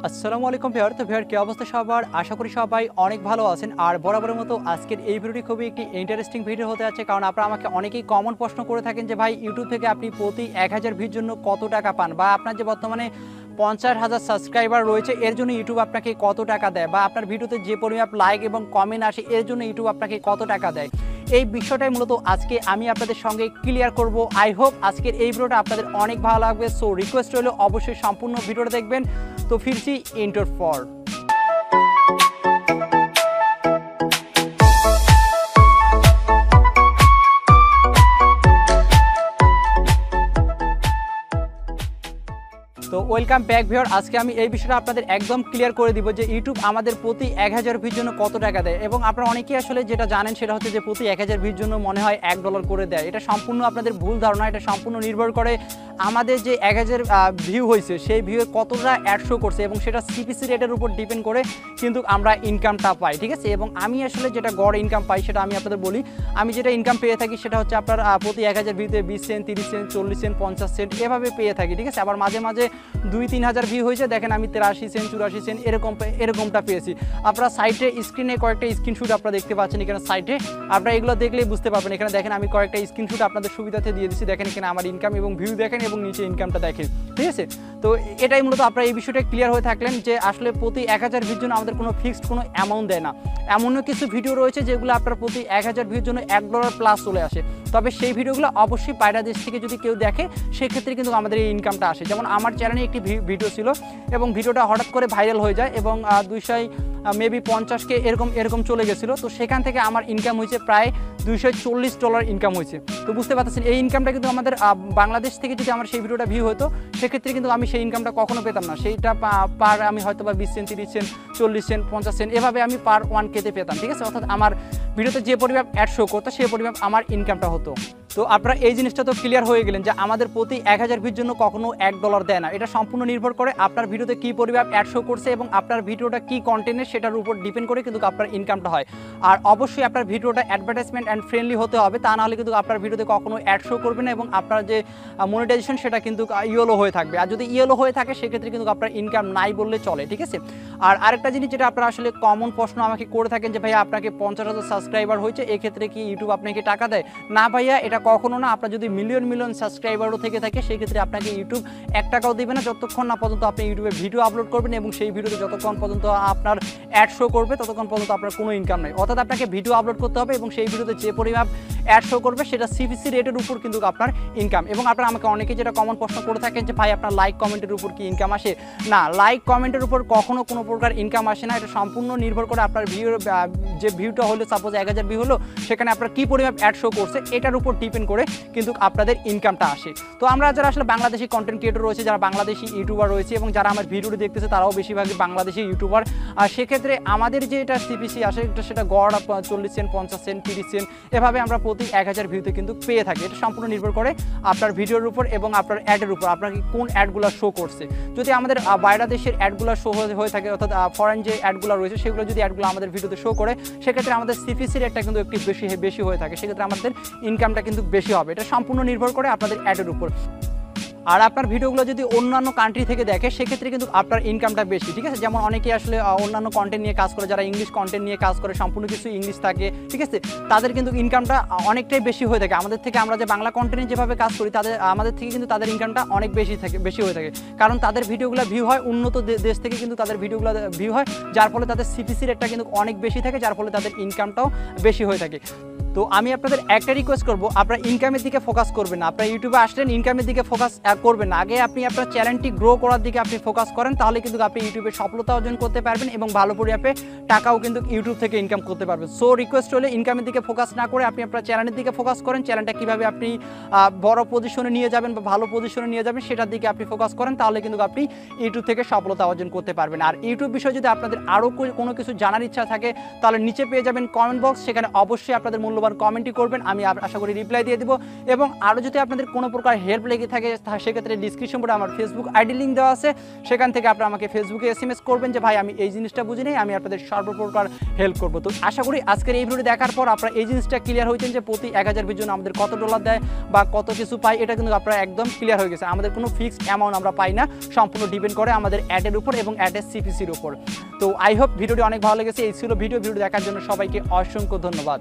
আসসালামু আলাইকুম ভিউয়ার। তো ভিউয়ার কি অবস্থা সবার? আশা করি সবাই অনেক ভালো আছেন। আর বরাবরের মতো আজকের এই ভিডিওটি খুবই একটি ইন্টারেস্টিং ভিডিও হতে যাচ্ছে, কারণ আপনারা আমাকে অনেকেই কমন প্রশ্ন করে থাকেন যে ভাই ইউটিউব থেকে আপনি প্রতি 1000 ভিউর জন্য কত টাকা পান, বা আপনার যে বর্তমানে 50,000 সাবস্ক্রাইবার রয়েছে এর জন্য ইউটিউব আপনাকে কত টাকা দেয়, বা আপনার ভিডিওতে যে পরিমাণ লাইক এবং কমেন্ট আসে এর জন্য ইউটিউব আপনাকে কত টাকা দেয়। এই বিষয়টাই মূলত আজকে আমি আপনাদের সঙ্গে ক্লিয়ার করব। আই হোপ আজকের এই ভিডিওটা আপনাদের অনেক ভালো লাগবে। সো রিকোয়েস্ট হলো অবশ্যই সম্পূর্ণ ভিডিওটা দেখবেন। তো ফিরছি ইন্টার ফর। তো ওয়েলকাম ব্যাক ভিউয়ার। আজকে আমি এই বিষয়টা আপনাদের একদম ক্লিয়ার করে দিব যে ইউটিউব আমাদের প্রতি 1000 ভিউর জন্য কত টাকা দেয়। এবং আপনারা অনেকেই আসলে যেটা জানেন সেটা হচ্ছে যে প্রতি 1000 ভিউর জন্য মনে হয় $1 করে দেয়। এটা সম্পূর্ণ আপনাদের ভুল ধারণা। এটা সম্পূর্ণ নির্ভর করে আমাদের যে 1000 ভিউ হয়েছে সেই ভিউয়ে কতটা অ্যাড শো করছে, এবং সেটা সিপিসি রেটের উপর ডিপেন্ড করে কিন্তু আমরা ইনকামটা পাই, ঠিক আছে। এবং আমি আসলে যেটা গড় ইনকাম পাই সেটা আমি আপনাদের বলি। আমি যেটা ইনকাম পেয়ে থাকি সেটা হচ্ছে আপনার প্রতি 1000 ভিউতে 20 সেন্ট, 30 সেন্ট, 40 সেন্ট, 50 সেন্ট এভাবে পেয়ে থাকি, ঠিক আছে। আবার মাঝে মাঝে 2-3 হাজার ভিউ হয়েছে, দেখেন আমি 83 সেন্ট, 84 সেন্ট এরকমটা পেয়েছি। আপনারা সাইটে স্ক্রিনে কয়েকটা স্ক্রিনশুট আপনারা দেখতে পাচ্ছেন এখানে সাইটে। আপনারা এগুলো দেখলেই বুঝতে পারবেন। এখানে দেখেন আমি কয়েকটা স্ক্রিনশুট আপনাদের সুবিধাতে দিয়ে দিচ্ছি। দেখেন এখানে আমার ইনকাম এবং ভিউ দেখেন, এবং নিচে ইনকামটা দেখেন, ঠিক আছে। তো এটাই মূলত আপনারা এই বিষয়টা ক্লিয়ার হয়ে থাকলেন যে আসলে প্রতি 1000 ভিউর জন্য আমাদের কোনো ফিক্সড কোনো অ্যামাউন্ট দেয় না। এমনও কিছু ভিডিও রয়েছে যেগুলো আপনার প্রতি 1000 ভিউর জন্য $1 প্লাস চলে আসে। তবে সেই ভিডিওগুলো অবশ্যই বাইরে দেশ থেকে যদি কেউ দেখে সেক্ষেত্রে কিন্তু আমাদের এই ইনকামটা আসে। যেমন আমার চ্যানেলে একটি ভিডিও ছিল এবং ভিডিওটা হঠাৎ করে ভাইরাল হয়ে যায় এবং 200 মেবি 50K এরকম চলে গেছিলো। তো সেখান থেকে আমার ইনকাম হয়েছে প্রায় $240 ইনকাম হয়েছে। তো বুঝতে পারতেছেন এই ইনকামটা কিন্তু আমাদের বাংলাদেশ থেকে যদি আমার সেই ভিডিওটা ভিউ হতো সেক্ষেত্রে কিন্তু আমি সেই ইনকামটা কখনো পেতাম না। সেইটা পার আমি হয়তো বা 20 সেন্ট, 30 সেন্ট, 40 সেন্ট, 50 সেন্ট এভাবে আমি পার 1K-তে পেতাম, ঠিক আছে। অর্থাৎ আমার ভিডিওতে যে পরিমাণ অ্যাড শো করতো সেই পরিমাণ আমার ইনকামটা হতো। তো আপনারা এই জিনিসটা তো ক্লিয়ার হয়ে গেলেন যে আমাদের প্রতি 1000 ভিউর জন্য কখনো $1 দেয় না। এটা সম্পূর্ণ নির্ভর করে আপনার ভিডিওতে কী পরিমাণ অ্যাড শো করছে এবং আপনার ভিডিওটা কী কন্টেন্টের সেটার উপর ডিপেন্ড করে কিন্তু আপনার ইনকামটা হয়। আর অবশ্যই আপনার ভিডিওটা অ্যাডভার্টাইজমেন্ট অ্যান্ড ফ্রেন্ডলি হতে হবে, তা নাহলে কিন্তু আপনার ভিডিওতে কখনো অ্যাড শো করবে না এবং আপনার যে মনিটাইজেশন সেটা কিন্তু ইয়েলো হয়ে থাকবে। আর যদি ইয়েলো হয়ে থাকে সেক্ষেত্রে কিন্তু আপনার ইনকাম নাই বললে চলে, ঠিক আছে। আর আরেকটা জিনিস যেটা আপনারা আসলে কমন প্রশ্ন আমাকে করে থাকেন যে ভাইয়া আপনাকে 50,000 সাবস্ক্রাইবার হয়েছে, এক্ষেত্রে কি ইউটিউব আপনাকে টাকা দেয়? না ভাইয়া, এটা কখনো না। আপনার যদি মিলিয়ন সাবস্ক্রাইবারও থেকে থাকে সেক্ষেত্রে আপনাকে ইউটিউব $1 দেবে না যতক্ষণ না পর্যন্ত আপনি ইউটিউবে ভিডিও আপলোড করবেন এবং সেই ভিডিওতে যতক্ষণ পর্যন্ত আপনার অ্যাড শো করবে ততক্ষণ পর্যন্ত আপনার কোনো ইনকাম নেই। অর্থাৎ আপনাকে ভিডিও আপলোড করতে হবে এবং সেই ভিডিওতে যে পরিমাণ অ্যাড শো করবে সেটা সিপিসি রেটের উপর কিন্তু আপনার ইনকাম। এবং আপনারা আমাকে অনেকে যেটা কমন প্রশ্ন করে থাকেন যে ভাই আপনার লাইক কমেন্টের উপর কি ইনকাম আসে? না, লাইক কমেন্টের উপর কখনো কোনো প্রকার ইনকাম আসে না। এটা সম্পূর্ণ নির্ভর করে আপনার যে ভিউটা হলো, সাপোজ 1000 ভিউ হলো, সেখানে আপনার কী পরিমাণ অ্যাড শো করছে এটার উপর ডিপেন্ড করে কিন্তু আপনাদের ইনকামটা আসে। তো আমরা যারা আসলে বাংলাদেশি কন্টেন্ট ক্রিয়েটর রয়েছে, যারা বাংলাদেশি ইউটিউবার রয়েছে এবং যারা আমার ভিডিওটি দেখতেছে তারাও বেশিরভাগই বাংলাদেশি ইউটিউবার। আর সেক্ষেত্রে আমাদের যে এটা সিপিসি আসে সেটা গড় 40 সেন্ট, 50 সেন্ট, 30 সেন্ট এভাবে আমরা প্রতি 1000 ভিউতে কিন্তু পেয়ে থাকি। এটা সম্পূর্ণ নির্ভর করে আপনার ভিডিওর উপর এবং আপনার অ্যাডের উপর, আপনাকে কোন অ্যাডগুলো শো করছে। যদি আমাদের বাইরের দেশের অ্যাডগুলো শো হয়ে থাকে, অর্থাৎ ফরেন যে অ্যাডগুলো রয়েছে সেগুলো যদি অ্যাডগুলো আমাদের ভিডিওতে শো করে সেক্ষেত্রে আমাদের সিপিসি রেটটা কিন্তু একটু বেশি হয়ে থাকে, সেক্ষেত্রে আমাদের ইনকামটা কিন্তু বেশি হবে। এটা সম্পূর্ণ নির্ভর করে আপনাদের অ্যাডের উপর। আর আপনার ভিডিওগুলো যদি অন্যান্য কান্ট্রি থেকে দেখে সেক্ষেত্রে কিন্তু আপনার ইনকামটা বেশি, ঠিক আছে। যেমন অনেকে আসলে অন্যান্য কন্টেন্ট নিয়ে কাজ করে, যারা ইংলিশ কন্টেন্ট নিয়ে কাজ করে, সম্পূর্ণ কিছু ইংলিশ থাকে, ঠিক আছে, তাদের কিন্তু ইনকামটা অনেকটাই বেশি হয়ে থাকে আমাদের থেকে। আমরা যে বাংলা কন্টেন্টে যেভাবে কাজ করি আমাদের থেকে কিন্তু তাদের ইনকামটা অনেক বেশি হয়ে থাকে, কারণ তাদের ভিডিওগুলো ভিউ হয় উন্নত দেশ থেকে কিন্তু তাদের ভিডিওগুলো ভিউ হয়, যার ফলে তাদের সিপিসি রেটটা কিন্তু অনেক বেশি থাকে, যার ফলে তাদের ইনকামটাও বেশি হয়ে থাকে। তো আমি আপনাদের একটা রিকোয়েস্ট করবো, আপনারা ইনকামের দিকে ফোকাস করবেন না। আপনারা ইউটিউবে আসলেন, ইনকামের দিকে ফোকাস করবেন না। আগে আপনি আপনার চ্যানেলটি গ্রো করার দিকে আপনি ফোকাস করেন, তাহলে কিন্তু আপনি ইউটিউবে সফলতা অর্জন করতে পারবেন এবং ভালো পরিমাপে টাকাও কিন্তু ইউটিউব থেকে ইনকাম করতে পারবেন। সো রিকোয়েস্ট হলে ইনকামের দিকে ফোকাস না করে আপনি আপনার চ্যানেলের দিকে ফোকাস করেন। চ্যানেলটা কীভাবে আপনি বড় পজিশনে নিয়ে যাবেন বা ভালো পজিশনে নিয়ে যাবেন সেটার দিকে আপনি ফোকাস করেন, তাহলে কিন্তু আপনি ইউটিউব থেকে সফলতা অর্জন করতে পারবেন। আর ইউটিউব বিষয়ে যদি আপনাদের আরও কোনো কিছু জানার ইচ্ছা থাকে তাহলে নিচে পেয়ে যাবেন কমেন্ট বক্স, সেখানে অবশ্যই আপনাদের মূল্যবান মূল্যবান কমেন্টই করবেন, আমি আশা করি রিপ্লাই দিয়ে দিব। এবং আরও যদি আপনাদের কোনো প্রকার হেল্প লেগে থাকে সেক্ষেত্রে ডিসক্রিপশন বোর্ডে আমার ফেসবুক আইডি লিঙ্ক দেওয়া আছে, সেখান থেকে আপনারা আমাকে ফেসবুকে SMS করবেন যে ভাই আমি এই জিনিসটা বুঝি নেই, আমি আপনাদের সর্বপ্রকার হেল্প করবো। তো আশা করি আজকের এই ভিডিও দেখার পর আপনারা এই জিনিসটা ক্লিয়ার হয়েছেন যে প্রতি 1000 ভিউর জন্য আমাদের কত ডলার দেয় বা কত কিছু পাই, এটা কিন্তু আপনারা একদম ক্লিয়ার হয়ে গেছে। আমাদের কোনো ফিক্সড অ্যামাউন্ট আমরা পাই না, সম্পূর্ণ ডিপেন্ড করে আমাদের অ্যাডের উপর এবং অ্যাডের CPC-র উপর। তো আই হোপ ভিডিওটি অনেক ভালো লেগেছে। এই ছিল ভিডিও দেখার জন্য সবাইকে অসংখ্য ধন্যবাদ।